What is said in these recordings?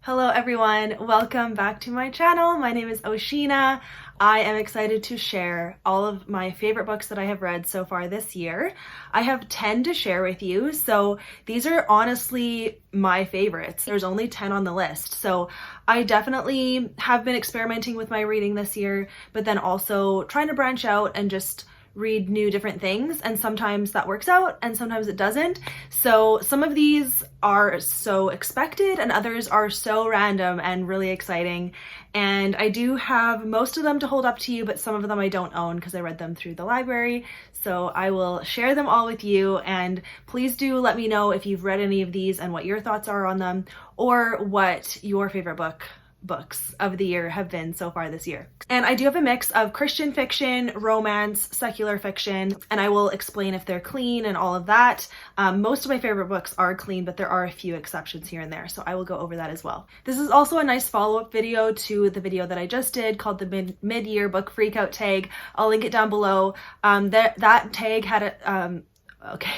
Hello everyone, welcome back to my channel. My name is O-Sheena. I am excited to share all of my favorite books that I have read so far this year. I have 10 to share with you, so these are honestly my favorites. There's only 10 on the list, so I definitely have been experimenting with my reading this year, but then also trying to branch out and just read new different things, and sometimes that works out and sometimes it doesn't. So some of these are so expected and others are so random and really exciting, and I do have most of them to hold up to you, but some of them I don't own because I read them through the library. So I will share them all with you, and please do let me know if you've read any of these and what your thoughts are on them, or what your favorite books of the year have been so far this year. And I do have a mix of Christian fiction, romance, secular fiction, and I will explain if they're clean and all of that. Most of my favorite books are clean, but there are a few exceptions here and there, so I will go over that as well. This is also a nice follow-up video to the video that I just did called the mid-year book freakout tag. I'll link it down below. That tag had a okay.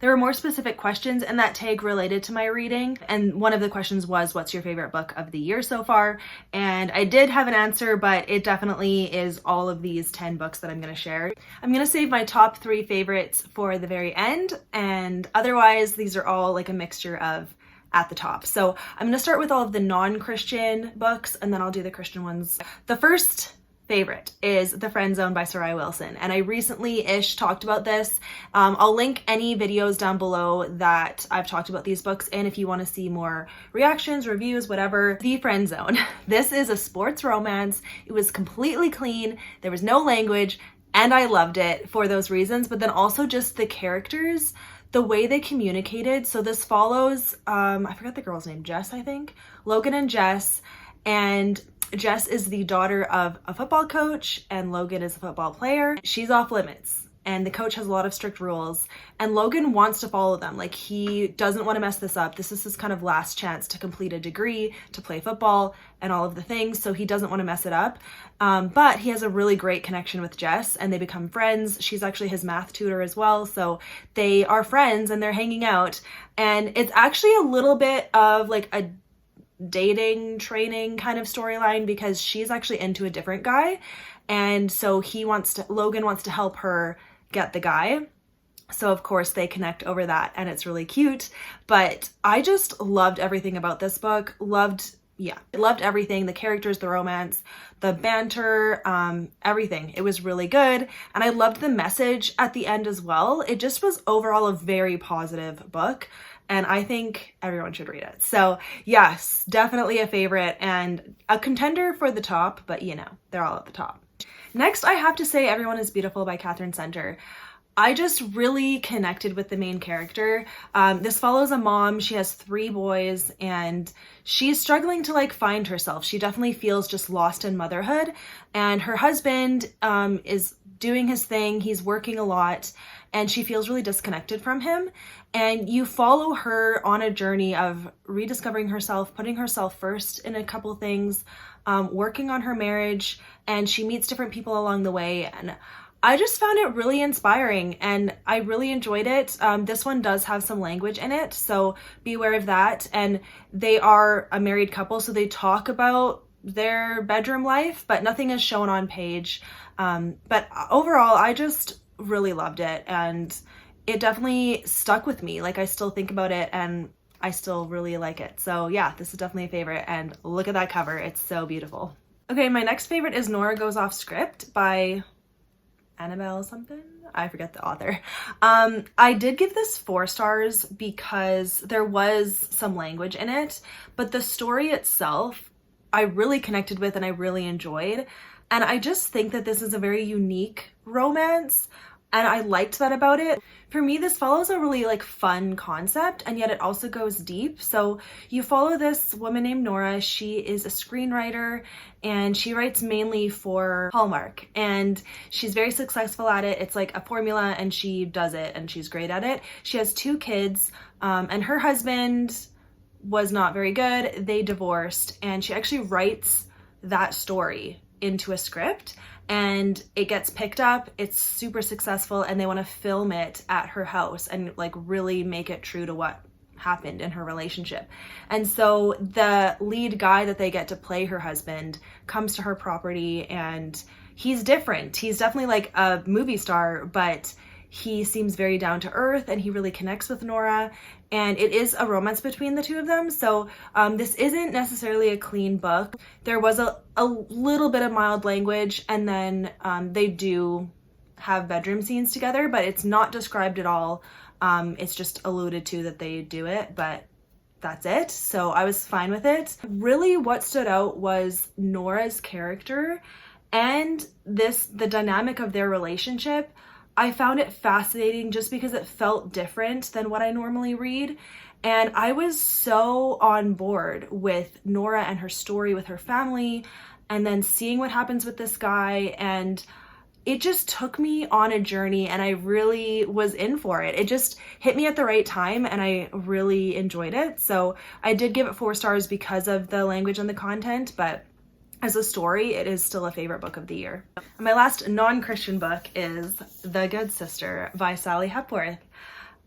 There were more specific questions in that tag related to my reading, and one of the questions was, what's your favorite book of the year so far? And I did have an answer, but it definitely is all of these 10 books that I'm going to share. I'm going to save my top 3 favorites for the very end, and otherwise these are all like a mixture of at the top. So I'm going to start with all of the non-Christian books, and then I'll do the Christian ones. The first favorite is The Friend Zone by Sariah Wilson, and I recently-ish talked about this. I'll link any videos down below that I've talked about these books, and if you want to see more reactions, reviews, whatever. The Friend Zone. This is a sports romance. It was completely clean, there was no language, and I loved it for those reasons, but then also just the characters, the way they communicated. So this follows, I forgot the girl's name, Jess, I think? Logan and Jess, and Jess is the daughter of a football coach and Logan is a football player. She's off limits and the coach has a lot of strict rules, and Logan wants to follow them. Like, he doesn't want to mess this up. This is his kind of last chance to complete a degree, to play football and all of the things, so he doesn't want to mess it up. But he has a really great connection with Jess and they become friends. She's actually his math tutor as well, so they are friends and they're hanging out, and it's actually a little bit of like a dating training kind of storyline because she's actually into a different guy, and so Logan wants to help her get the guy. So of course they connect over that, and it's really cute. But I just loved everything about this book. Loved everything, the characters, the romance, the banter, everything. It was really good, and I loved the message at the end as well. It just was overall a very positive book, and I think everyone should read it. So yes, definitely a favorite and a contender for the top, but you know, they're all at the top. Next, I have to say Everyone is Beautiful by Katherine. I just really connected with the main character. This follows a mom. She has 3 boys and she's struggling to like find herself. She definitely feels just lost in motherhood, and her husband is doing his thing. He's working a lot and she feels really disconnected from him. And you follow her on a journey of rediscovering herself, putting herself first in a couple things, working on her marriage, and she meets different people along the way. And I just found it really inspiring and I really enjoyed it. This one does have some language in it, so be aware of that. And they are a married couple, so they talk about their bedroom life, but nothing is shown on page. But overall, I just really loved it, and it definitely stuck with me. Like, I still think about it and I still really like it. So yeah, this is definitely a favorite, and look at that cover. It's so beautiful. Okay, my next favorite is Nora Goes Off Script by Annabel something? I forget the author. I did give this 4 stars because there was some language in it, but the story itself I really connected with and I really enjoyed. And I just think that this is a very unique romance, and I liked that about it. For me, this follows a really like fun concept, and yet it also goes deep. So you follow this woman named Nora. She is a screenwriter and she writes mainly for Hallmark, and she's very successful at it. It's like a formula and she does it and she's great at it. She has 2 kids, and her husband was not very good. They divorced, and she actually writes that story into a script, and it gets picked up. It's super successful, and they want to film it at her house and like really make it true to what happened in her relationship. And so the lead guy that they get to play her husband comes to her property, and he's different. He's definitely like a movie star, but he seems very down to earth, and he really connects with Nora, and it is a romance between the two of them. So this isn't necessarily a clean book. There was a little bit of mild language, and then they do have bedroom scenes together, but it's not described at all. It's just alluded to that they do it, but that's it. So I was fine with it. Really what stood out was Nora's character and the dynamic of their relationship. I found it fascinating just because it felt different than what I normally read. And I was so on board with Nora and her story with her family, and then seeing what happens with this guy, and it just took me on a journey, and I really was in for it. It just hit me at the right time, and I really enjoyed it. So I did give it 4 stars because of the language and the content, but as a story, it is still a favorite book of the year. My last non-Christian book is The Good Sister by Sally Hepworth.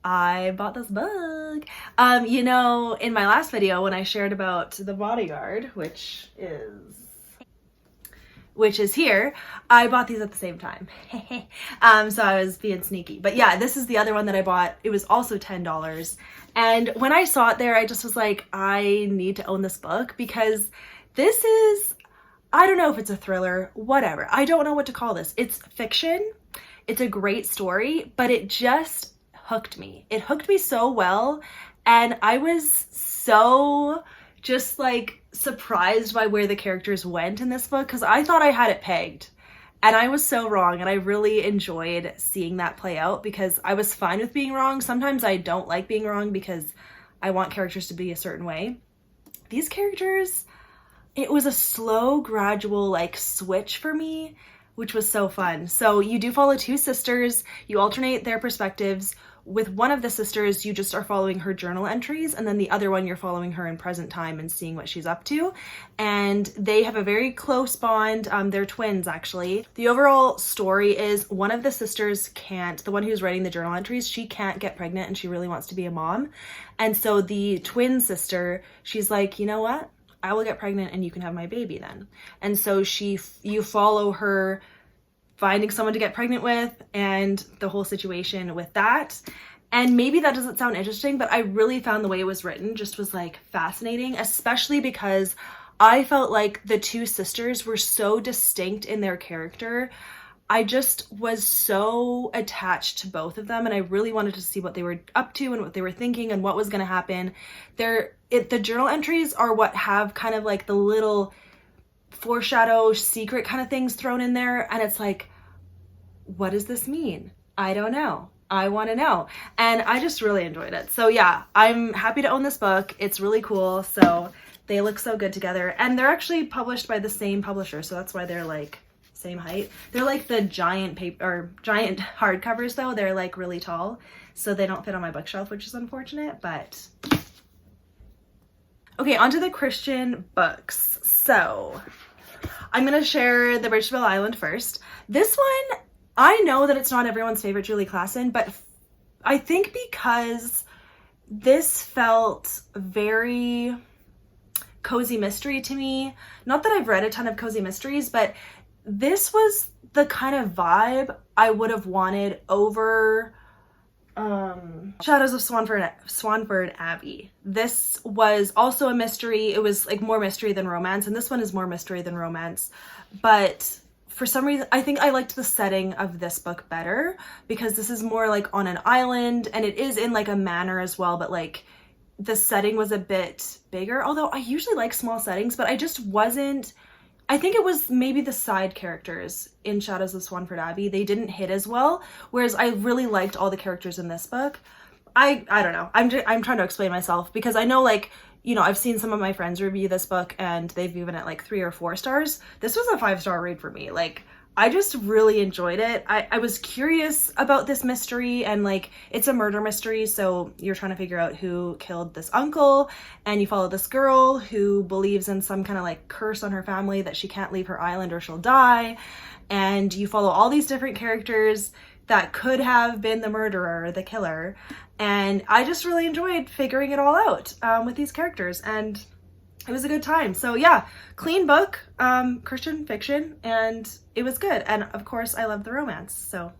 I bought this book. You know, in my last video when I shared about The Bodyguard, which is here, I bought these at the same time. So I was being sneaky. But yeah, this is the other one that I bought. It was also $10. And when I saw it there, I just was like, I need to own this book, because this is, I don't know if it's a thriller, whatever. I don't know what to call this. It's fiction. It's a great story, but it just hooked me. It hooked me so well. And I was so just like surprised by where the characters went in this book, because I thought I had it pegged, and I was so wrong. And I really enjoyed seeing that play out, because I was fine with being wrong. Sometimes I don't like being wrong because I want characters to be a certain way. These characters, it was a slow, gradual like switch for me, which was so fun. So you do follow 2 sisters, you alternate their perspectives. With one of the sisters, you just are following her journal entries, and then the other one, you're following her in present time and seeing what she's up to. And they have a very close bond. They're twins, actually. The overall story is one of the sisters can't, the one who's writing the journal entries, she can't get pregnant, and she really wants to be a mom. And so the twin sister, she's like, you know what? I will get pregnant and you can have my baby then. And so you follow her finding someone to get pregnant with, and the whole situation with that. And maybe that doesn't sound interesting, but I really found the way it was written just was like fascinating, especially because I felt like the 2 sisters were so distinct in their character. I just was so attached to both of them, and I really wanted to see what they were up to and what they were thinking and what was going to happen. The journal entries are what have kind of like the little foreshadow secret kind of things thrown in there, and it's like, what does this mean? I don't know. I want to know. And I just really enjoyed it. So yeah, I'm happy to own this book. It's really cool. So they look so good together, and they're actually published by the same publisher, so that's why they're like same height. They're like the giant paper or giant hardcovers though. They're like really tall, so they don't fit on my bookshelf, which is unfortunate, but okay, onto the Christian books. So I'm gonna share the Bridgeville Island first. This one, I know that it's not everyone's favorite Julie Klassen, but I think because this felt very cozy mystery to me. Not that I've read a ton of cozy mysteries, but this was the kind of vibe I would have wanted over Shadows of Swanford Abbey. This was also a mystery. It was like more mystery than romance, and this one is more mystery than romance. But for some reason, I think I liked the setting of this book better, because this is more like on an island, and it is in like a manor as well, but like the setting was a bit bigger. Although I usually like small settings, but I just wasn't. I think it was maybe the side characters in Shadows of Swanford Abbey. They didn't hit as well, whereas I really liked all the characters in this book. I don't know. I'm trying to explain myself, because I know, like, you know, I've seen some of my friends review this book and they've given it like 3 or 4 stars. This was a 5-star read for me. Like, I just really enjoyed it. I was curious about this mystery, and like, it's a murder mystery, so you're trying to figure out who killed this uncle, and you follow this girl who believes in some kind of like curse on her family that she can't leave her island or she'll die, and you follow all these different characters that could have been the murderer, the killer. And I just really enjoyed figuring it all out with these characters, and it was a good time. So yeah, clean book, Christian fiction, and it was good. And of course I love the romance. So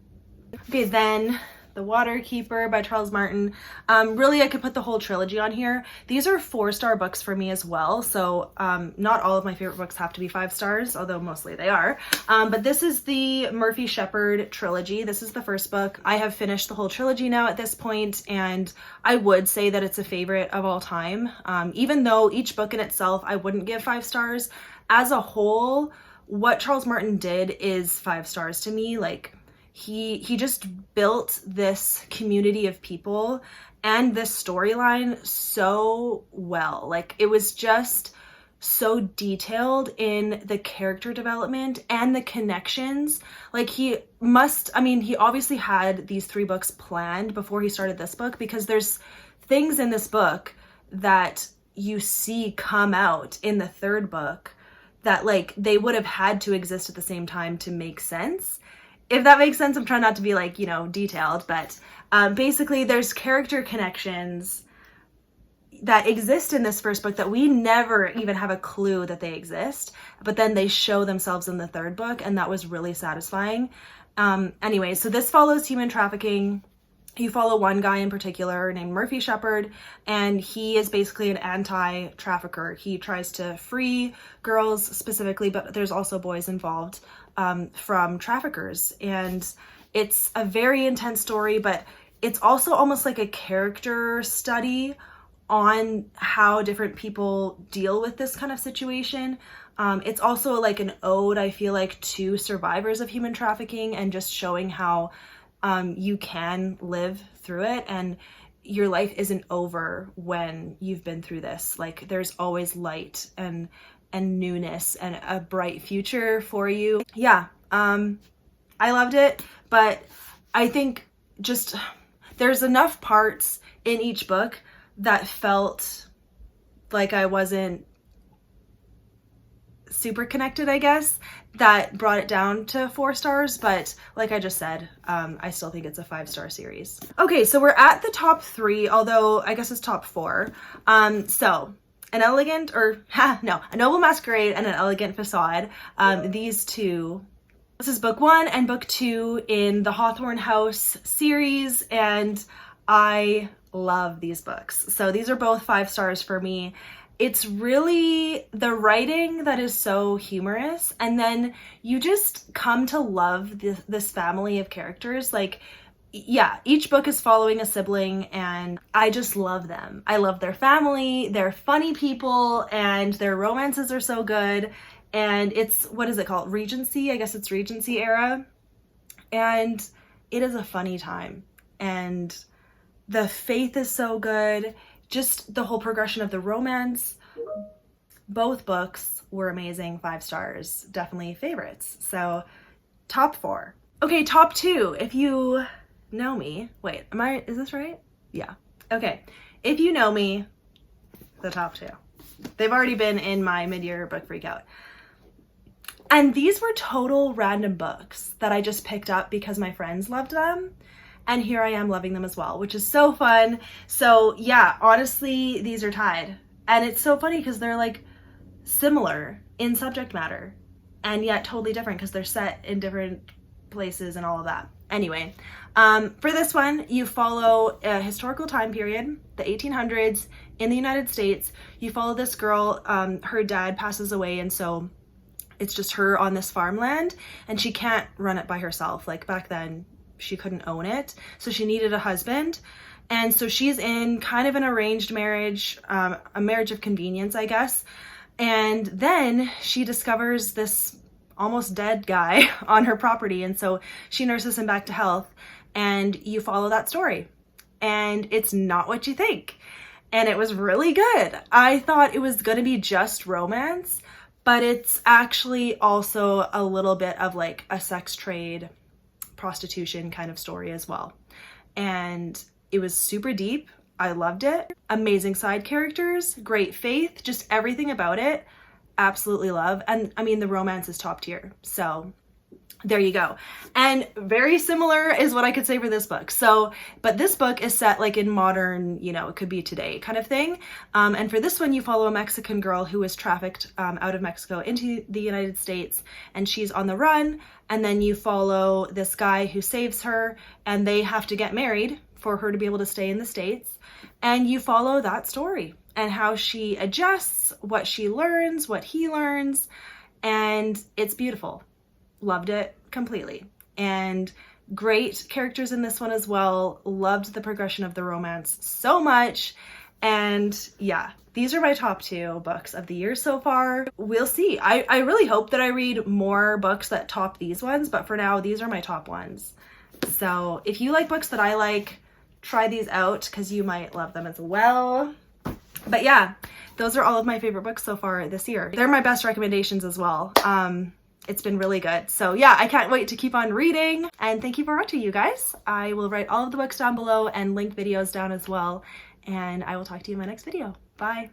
okay, then The Waterkeeper by Charles Martin. Really, I could put the whole trilogy on here. These are 4-star books for me as well. So not all of my favorite books have to be 5 stars, although mostly they are. But this is the Murphy Shepherd trilogy. This is the first book. I have finished the whole trilogy now at this point, and I would say that it's a favorite of all time. Even though each book in itself, I wouldn't give 5 stars. As a whole, what Charles Martin did is 5 stars to me. Like, he just built this community of people and this storyline so well. Like, it was just so detailed in the character development and the connections. Like, he obviously had these 3 books planned before he started this book, because there's things in this book that you see come out in the 3rd book that, like, they would have had to exist at the same time to make sense. If that makes sense. I'm trying not to be, like, detailed, but basically there's character connections that exist in this first book that we never even have a clue that they exist, but then they show themselves in the 3rd book, and that was really satisfying. Anyway, so this follows human trafficking. You follow one guy in particular named Murphy Shepherd, and he is basically an anti-trafficker. He tries to free girls specifically, but there's also boys involved, from traffickers. And it's a very intense story, but it's also almost like a character study on how different people deal with this kind of situation. It's also like an ode, I feel like, to survivors of human trafficking, and just showing how you can live through it, and your life isn't over when you've been through this. Like, there's always light and newness and a bright future for you. Yeah, I loved it, but I think just there's enough parts in each book that felt like I wasn't super connected, I guess, that brought it down to 4 stars. But like I just said, I still think it's a 5-star series. Okay, so we're at the top 3, although I guess it's top 4. So A Noble Masquerade and An Elegant Facade. These two, this is book 1 and book 2 in the Hawthorne House series, and I love these books. So these are both 5 stars for me. It's really the writing that is so humorous, and then you just come to love this family of characters. Like, yeah, each book is following a sibling, and I just love them. I love their family, they're funny people, and their romances are so good. And it's, what is it called? Regency? I guess it's Regency era. And it is a funny time. And the faith is so good. Just the whole progression of the romance. Both books were amazing, 5 stars, definitely favorites. So top 4. Okay, top 2. If you know me, wait, is this right? Yeah. Okay. If you know me, the top 2. They've already been in my mid-year book freakout. And these were total random books that I just picked up because my friends loved them. And here I am loving them as well, which is so fun. So yeah, honestly, these are tied. And it's so funny because they're like similar in subject matter and yet totally different because they're set in different places and all of that. Anyway, for this one, you follow a historical time period, the 1800s in the United States. You follow this girl, her dad passes away, and so it's just her on this farmland, and she can't run it by herself. Like, back then, she couldn't own it, so she needed a husband. And so she's in kind of an arranged marriage, a marriage of convenience, I guess. And then she discovers this almost dead guy on her property, and so she nurses him back to health, and you follow that story. And it's not what you think. And it was really good. I thought it was gonna be just romance, but it's actually also a little bit of like a sex trade, prostitution kind of story as well. And it was super deep. I loved it. Amazing side characters, great faith, just everything about it. Absolutely love. And I mean, the romance is top tier. So There you go. And very similar is what I could say for this book. So, but this book is set like in modern, you know, it could be today kind of thing. And for this one, you follow a Mexican girl who was trafficked out of Mexico into the United States, and she's on the run. And then you follow this guy who saves her, and they have to get married for her to be able to stay in the States. And you follow that story and how she adjusts, what she learns, what he learns, and it's beautiful. Loved it completely. And great characters in this one as well. Loved the progression of the romance so much. And yeah, these are my top 2 books of the year so far. We'll see. I really hope that I read more books that top these ones, but for now, these are my top ones. So if you like books that I like, try these out because you might love them as well. But yeah, those are all of my favorite books so far this year. They're my best recommendations as well. It's been really good. So yeah, I can't wait to keep on reading. And thank you for watching, you guys. I will write all of the books down below and link videos down as well. And I will talk to you in my next video. Bye.